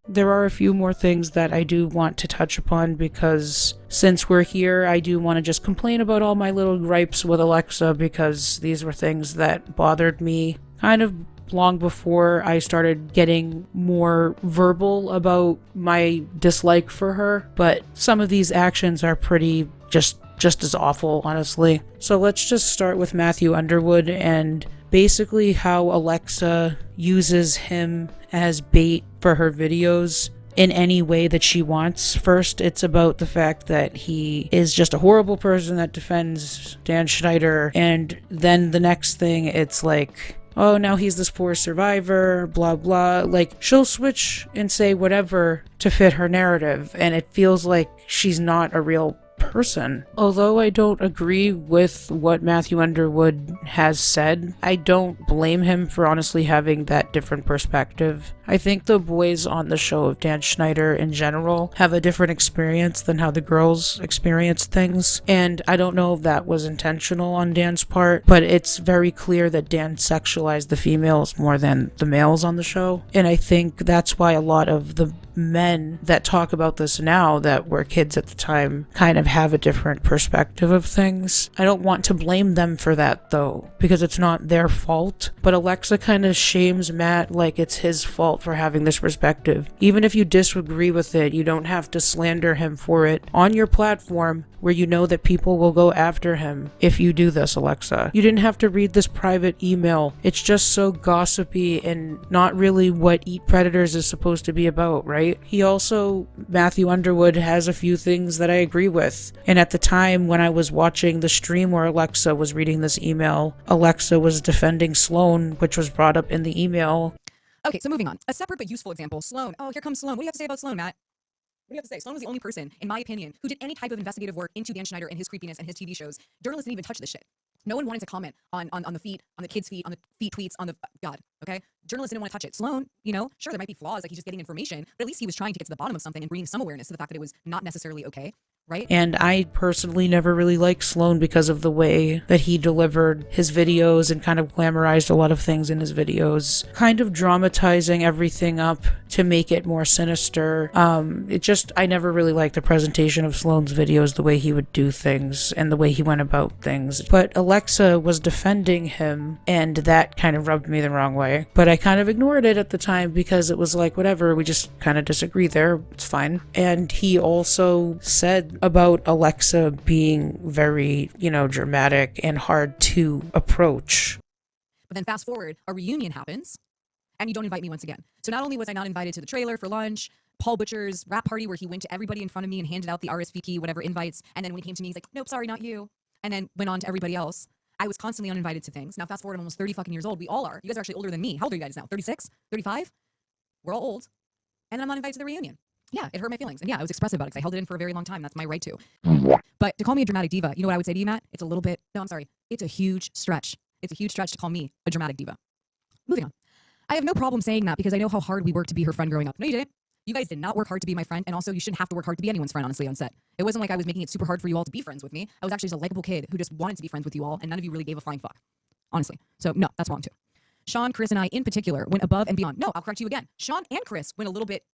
There are a few more things that I do want to touch upon, because since we're here, I do want to just complain about all my little gripes with Alexa, because these were things that bothered me kind of long before I started getting more verbal about my dislike for her. But some of these actions are pretty just as awful, honestly. So let's just start with Matthew Underwood and basically how Alexa uses him as bait for her videos in any way that she wants. First, it's about the fact that he is just a horrible person that defends Dan Schneider, and then the next thing, it's like, oh, now he's this poor survivor, blah blah. Like, she'll switch and say whatever to fit her narrative, and it feels like she's not a real person. Although I don't agree with what Matthew Underwood has said, I don't blame him for honestly having that different perspective. I think the boys on the show of Dan Schneider in general have a different experience than how the girls experience things, and I don't know if that was intentional on Dan's part, but it's very clear that Dan sexualized the females more than the males on the show, and I think that's why a lot of the men that talk about this now that were kids at the time kind of have a different perspective of things. I don't want to blame them for that though, because it's not their fault, but Alexa kind of shames Matt like it's his fault for having this perspective. Even if you disagree with it, you don't have to slander him for it on your platform where you know that people will go after him if you do this, Alexa. You didn't have to read this private email. It's just so gossipy and not really what Eat Predators is supposed to be about, right? He also, Matthew Underwood, has a few things that I agree with. And at the time when I was watching the stream where Alexa was reading this email, Alexa was defending Sloan, which was brought up in the email. Okay, so moving on. A separate but useful example. Sloan. Oh, here comes Sloan. What do you have to say about Sloan, Matt? What do you have to say? Sloan was the only person, in my opinion, who did any type of investigative work into Dan Schneider and his creepiness and his TV shows. Journalists didn't even touch this shit. No one wanted to comment on the feed, on the kids' feed, on the feed tweets, on the God, okay? Journalists didn't want to touch it. Sloan, you know, sure, there might be flaws, like he's just getting information, but at least he was trying to get to the bottom of something and bringing some awareness to the fact that it was not necessarily okay, right? And I personally never really liked Sloan because of the way that he delivered his videos and kind of glamorized a lot of things in his videos, kind of dramatizing everything up to make it more sinister. I never really liked the presentation of Sloan's videos, the way he would do things and the way he went about things. But Alexa was defending him, and that kind of rubbed me the wrong way. But I kind of ignored it at the time because it was like, whatever, we just kind of disagree there, it's fine. And he also said about Alexa being very, dramatic and hard to approach. But then fast forward, a reunion happens, and you don't invite me once again. So not only was I not invited to the trailer for lunch, Paul Butcher's rap party where he went to everybody in front of me and handed out the RSVP, whatever invites, and then when he came to me, he's like, nope, sorry, not you. And then went on to everybody else. I was constantly uninvited to things. Now fast forward, I'm almost 30 fucking years old. We all are. You guys are actually older than me. How old are you guys now? 36? 35? We're all old. And then I'm not invited to the reunion. Yeah, it hurt my feelings. And yeah, I was expressive about it because I held it in for a very long time. That's my right to. But to call me a dramatic diva, you know what I would say to you, Matt? It's a little bit, no, I'm sorry. It's a huge stretch. It's a huge stretch to call me a dramatic diva. Moving on. I have no problem saying that because I know how hard we worked to be her friend growing up. No, you didn't. You guys did not work hard to be my friend, and also you shouldn't have to work hard to be anyone's friend, honestly, on set. It wasn't like I was making it super hard for you all to be friends with me. I was actually just a likable kid who just wanted to be friends with you all, and none of you really gave a flying fuck. Honestly. So, no, that's wrong too. Sean, Chris, and I, in particular, went above and beyond. No, I'll correct you again. Sean and Chris went a little bit...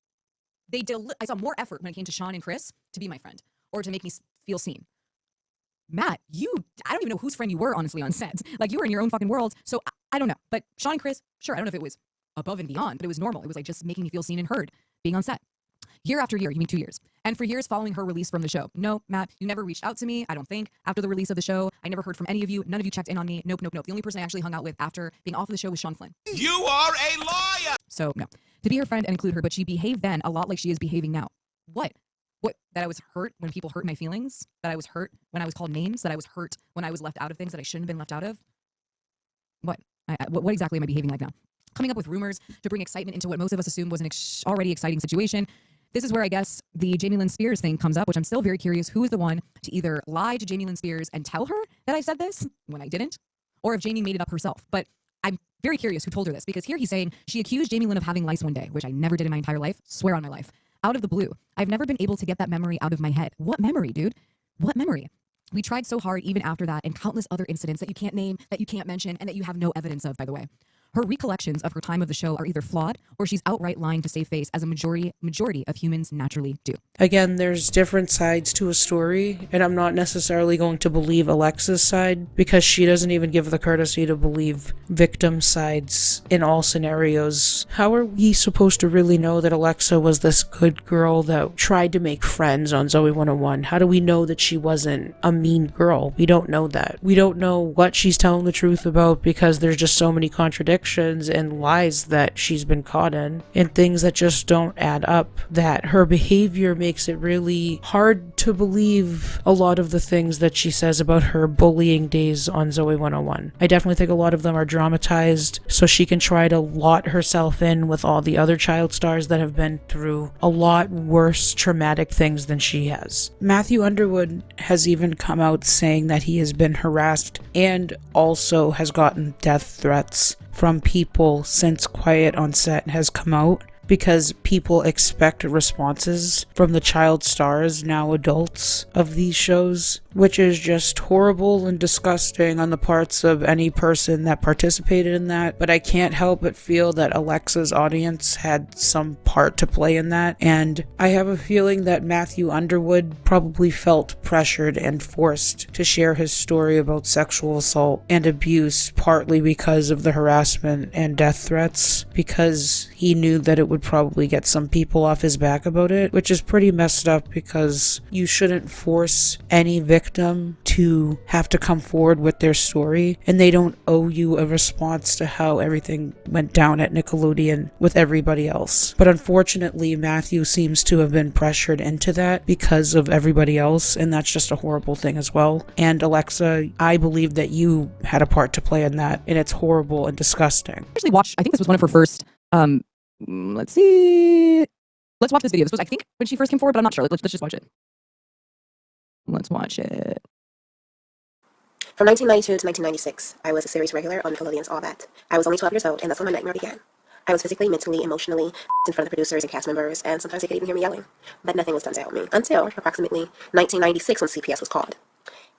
I saw more effort when it came to Sean and Chris to be my friend, or to make me feel seen. Matt, I don't even know whose friend you were, honestly, on set. Like, you were in your own fucking world, so I don't know. But Sean and Chris, sure, I don't know if it was above and beyond, but it was normal. It was like just making me feel seen and heard, being on set. Year after year, you mean 2 years. And for years following her release from the show. No, Matt, you never reached out to me, I don't think, after the release of the show. I never heard from any of you. None of you checked in on me. Nope. The only person I actually hung out with after being off of the show was Sean Flynn. You are a liar! So, no. To be her friend and include her, but she behaved then a lot like she is behaving now. What? That I was hurt when people hurt my feelings? That I was hurt when I was called names? That I was hurt when I was left out of things that I shouldn't have been left out of? What? What exactly am I behaving like now? Coming up with rumors to bring excitement into what most of us assumed was an already exciting situation. This is where I guess the Jamie Lynn Spears thing comes up, which I'm still very curious who is the one to either lie to Jamie Lynn Spears and tell her that I said this when I didn't, or if Jamie made it up herself. But I'm very curious who told her this, because here he's saying she accused Jamie Lynn of having lice one day, which I never did in my entire life, swear on my life. Out of the blue. I've never been able to get that memory out of my head. What memory, dude? What memory? We tried so hard even after that, and countless other incidents that you can't name, that you can't mention, and that you have no evidence of, by the way. Her recollections of her time of the show are either flawed or she's outright lying to save face, as a majority of humans naturally do. Again, there's different sides to a story, and I'm not necessarily going to believe Alexa's side because she doesn't even give the courtesy to believe victim sides in all scenarios. How are we supposed to really know that Alexa was this good girl that tried to make friends on Zoe 101? How do we know that she wasn't a mean girl? We don't know that. We don't know what she's telling the truth about because there's just so many contradictions. contradictions and lies that she's been caught in, and things that just don't add up, that her behavior makes it really hard to believe a lot of the things that she says about her bullying days on Zoe 101. I definitely think a lot of them are dramatized so she can try to lot herself in with all the other child stars that have been through a lot worse traumatic things than she has. Matthew Underwood has even come out saying that he has been harassed and also has gotten death threats from people since Quiet on Set has come out, because people expect responses from the child stars, now adults, of these shows, which is just horrible and disgusting on the parts of any person that participated in that. But I can't help but feel that Alexa's audience had some part to play in that, and I have a feeling that Matthew Underwood probably felt pressured and forced to share his story about sexual assault and abuse, partly because of the harassment and death threats, because he knew that it would probably get some people off his back about it, which is pretty messed up, because you shouldn't force any victim to have to come forward with their story, and they don't owe you a response to how everything went down at Nickelodeon with everybody else. But unfortunately, Matthew seems to have been pressured into that because of everybody else, and that's just a horrible thing as well. And Alexa, I believe that you had a part to play in that, and it's horrible and disgusting. Actually watched, I think this was one of her first, let's see. Let's watch this video. This was, I think, when she first came forward, but I'm not sure. Let's just watch it. Let's watch it. From 1992 to 1996, I was a series regular on Nickelodeon's All That. I was only 12 years old, and that's when my nightmare began. I was physically, mentally, emotionally in front of the producers and cast members, and sometimes they could even hear me yelling. But nothing was done to help me until approximately 1996 when CPS was called.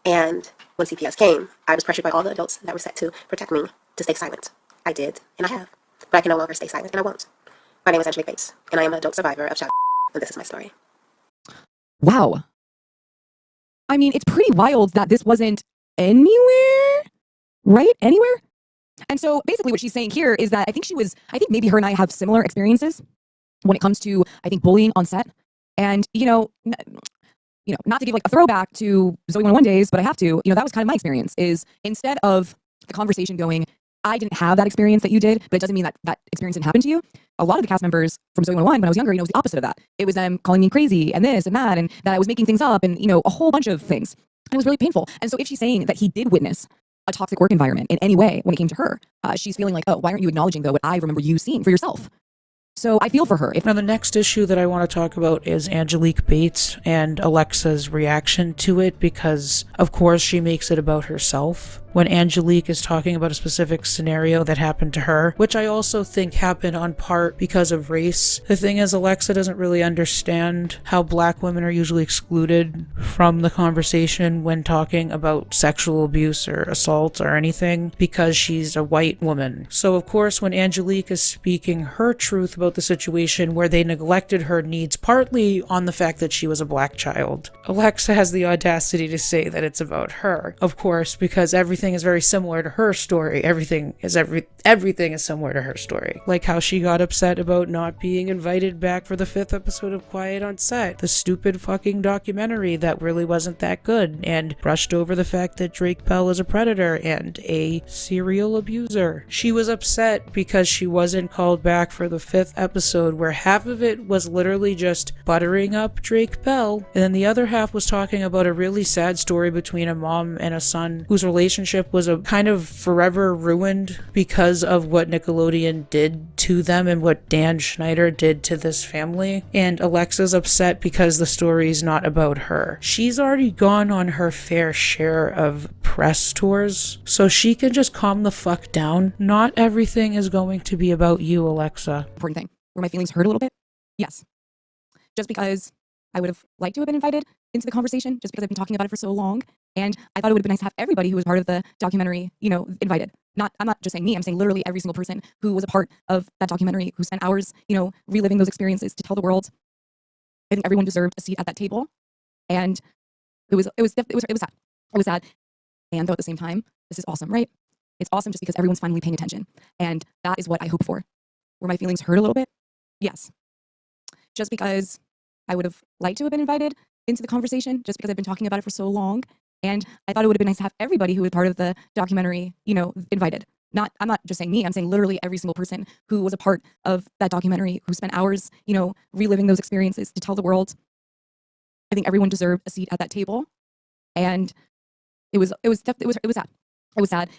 And when CPS came, I was pressured by all the adults that were set to protect me to stay silent. I did, and I have. But I can no longer stay silent, and I won't. My name is Angelique Bates, and I am an adult survivor of child and this is my story. Wow. I mean, it's pretty wild that this wasn't anywhere, right? Anywhere? And so basically what she's saying here is that I think maybe her and I have similar experiences when it comes to, I think, bullying on set. And, not to give like a throwback to Zoe 101 days, but I have to, that was kind of my experience, is instead of the conversation going, I didn't have that experience that you did, but it doesn't mean that that experience didn't happen to you. A lot of the cast members from Zoe 101 when I was younger, it was the opposite of that. It was them calling me crazy and this and that, and that I was making things up and, a whole bunch of things. And it was really painful. And so if she's saying that he did witness a toxic work environment in any way when it came to her, she's feeling like, oh, why aren't you acknowledging though what I remember you seeing for yourself? So I feel for her. Now the next issue that I want to talk about is Angelique Bates and Alexa's reaction to it, because of course she makes it about herself when Angelique is talking about a specific scenario that happened to her, which I also think happened on part because of race. The thing is, Alexa doesn't really understand how black women are usually excluded from the conversation when talking about sexual abuse or assault or anything, because she's a white woman. So of course when Angelique is speaking her truth about the situation where they neglected her needs partly on the fact that she was a black child, Alexa has the audacity to say that it's about her. Of course, because everything is very similar to her story. Everything is similar to her story. Like how she got upset about not being invited back for the 5th episode of Quiet on Set, the stupid fucking documentary that really wasn't that good, and brushed over the fact that Drake Bell was a predator and a serial abuser. She was upset because she wasn't called back for the 5th episode, where half of it was literally just buttering up Drake Bell, and then the other half was talking about a really sad story between a mom and a son whose relationship was a kind of forever ruined because of what Nickelodeon did to them and what Dan Schneider did to this family. And Alexa's upset because the story's not about her. She's already gone on her fair share of press tours, so she can just calm the fuck down. Not everything is going to be about you, Alexa. Important thing. Were my feelings hurt a little bit? Yes. Just because I would have liked to have been invited into the conversation, just because I've been talking about it for so long. And I thought it would have been nice to have everybody who was part of the documentary, invited. I'm not just saying me, I'm saying literally every single person who was a part of that documentary, who spent hours, reliving those experiences to tell the world. I think everyone deserved a seat at that table. And it was sad. It was sad. And though at the same time, this is awesome, right? It's awesome just because everyone's finally paying attention. And that is what I hope for. Were my feelings hurt a little bit? Yes. Just because I would have liked to have been invited into the conversation, just because I've been talking about it for so long. And I thought it would have been nice to have everybody who was part of the documentary, invited. I'm not just saying me, I'm saying literally every single person who was a part of that documentary, who spent hours, reliving those experiences to tell the world. I think everyone deserved a seat at that table. And it was sad. It was sad.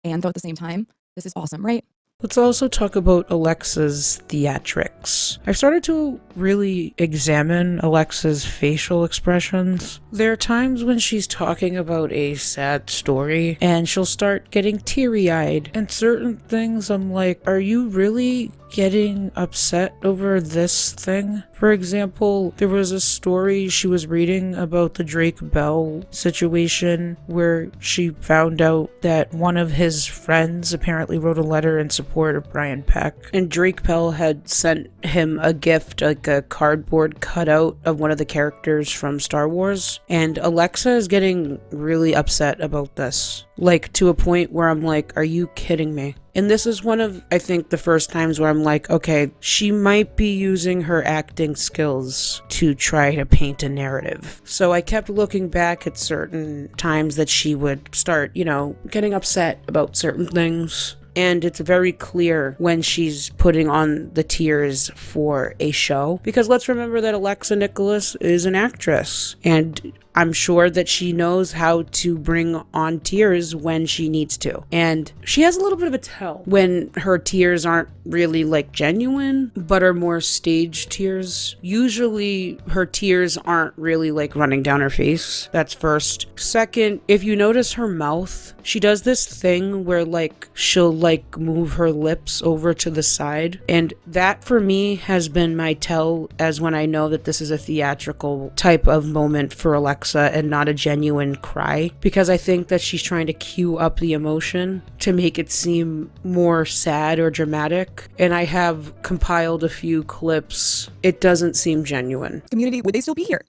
And though at the same time, this is awesome, right? Let's also talk about Alexa's theatrics. I've started to really examine Alexa's facial expressions. There are times when she's talking about a sad story and she'll start getting teary-eyed, and certain things I'm like, are you really getting upset over this thing? For example, there was a story she was reading about the Drake Bell situation where she found out that one of his friends apparently wrote a letter in support of Brian Peck, and Drake Bell had sent him a gift, like a cardboard cutout of one of the characters from Star Wars, and Alexa is getting really upset about this, like to a point where I'm like, are you kidding me? And this is one of, I think, the first times where I'm like, okay, she might be using her acting skills to try to paint a narrative. So I kept looking back at certain times that she would start, getting upset about certain things. And it's very clear when she's putting on the tears for a show. Because let's remember that Alexa Nikolas is an actress. And I'm sure that she knows how to bring on tears when she needs to. And she has a little bit of a tell when her tears aren't really like genuine, but are more staged tears. Usually her tears aren't really like running down her face. That's first. Second, if you notice her mouth, she does this thing where like she'll like move her lips over to the side. And that for me has been my tell as when I know that this is a theatrical type of moment for Alexa and not a genuine cry, because I think that she's trying to cue up the emotion to make it seem more sad or dramatic. And I have compiled a few clips. It doesn't seem genuine. Community, would they still be here?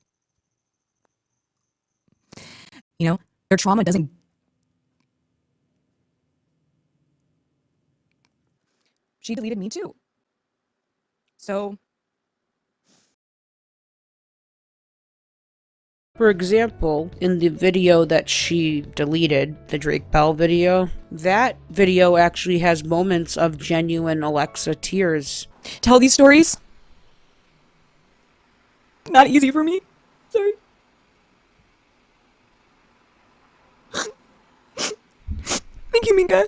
Their trauma doesn't. She deleted me too. So. For example, in the video that she deleted, the Drake Bell video, that video actually has moments of genuine Alexa tears. Tell these stories. Not easy for me. Sorry. Thank you, Minka.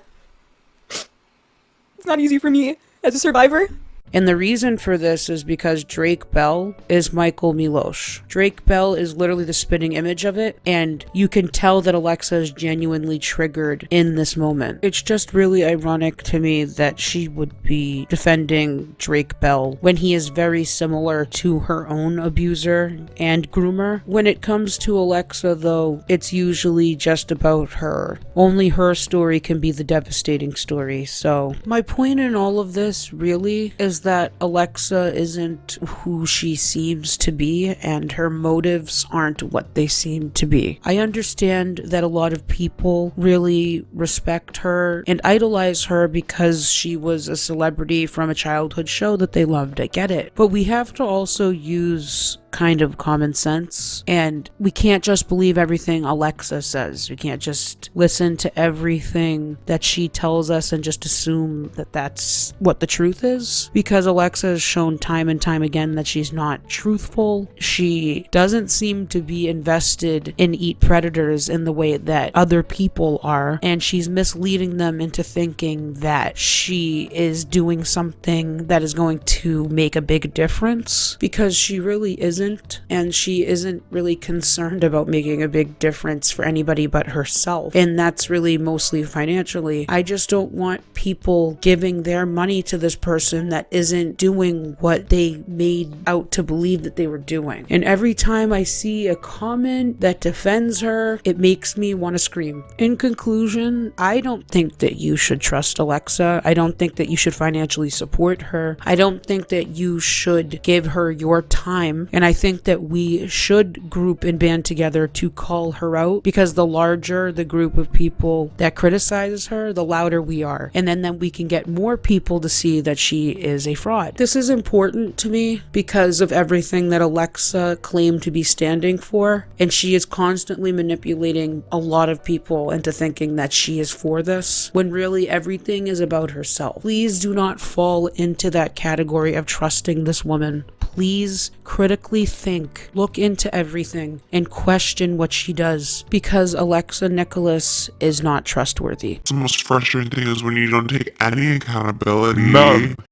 It's not easy for me as a survivor. And the reason for this is because Drake Bell is Michael Milosh. Drake Bell is literally the spitting image of it, and you can tell that Alexa is genuinely triggered in this moment. It's just really ironic to me that she would be defending Drake Bell when he is very similar to her own abuser and groomer. When it comes to Alexa, though, it's usually just about her. Only her story can be the devastating story. So my point in all of this really is that Alexa isn't who she seems to be, and her motives aren't what they seem to be. I understand that a lot of people really respect her and idolize her because she was a celebrity from a childhood show that they loved. I get it. But we have to also use kind of common sense, and we can't just believe everything Alexa says. We can't just listen to everything that she tells us and just assume that that's what the truth is, because Alexa has shown time and time again that she's not truthful. She doesn't seem to be invested in Eat Predators in the way that other people are, and she's misleading them into thinking that she is doing something that is going to make a big difference, because she really isn't. And she isn't really concerned about making a big difference for anybody but herself. And that's really mostly financially. I just don't want people giving their money to this person that isn't doing what they made out to believe that they were doing. And every time I see a comment that defends her, it makes me want to scream. In conclusion, I don't think that you should trust Alexa. I don't think that you should financially support her. I don't think that you should give her your time. And I think that we should group and band together to call her out, because the larger the group of people that criticizes her, the louder we are. And then we can get more people to see that she is a fraud. This is important to me because of everything that Alexa claimed to be standing for. And she is constantly manipulating a lot of people into thinking that she is for this, when really everything is about herself. Please do not fall into that category of trusting this woman. Please critically think, look into everything, and question what she does, because Alexa Nikolas is not trustworthy. The most frustrating thing is when you don't take any accountability. None.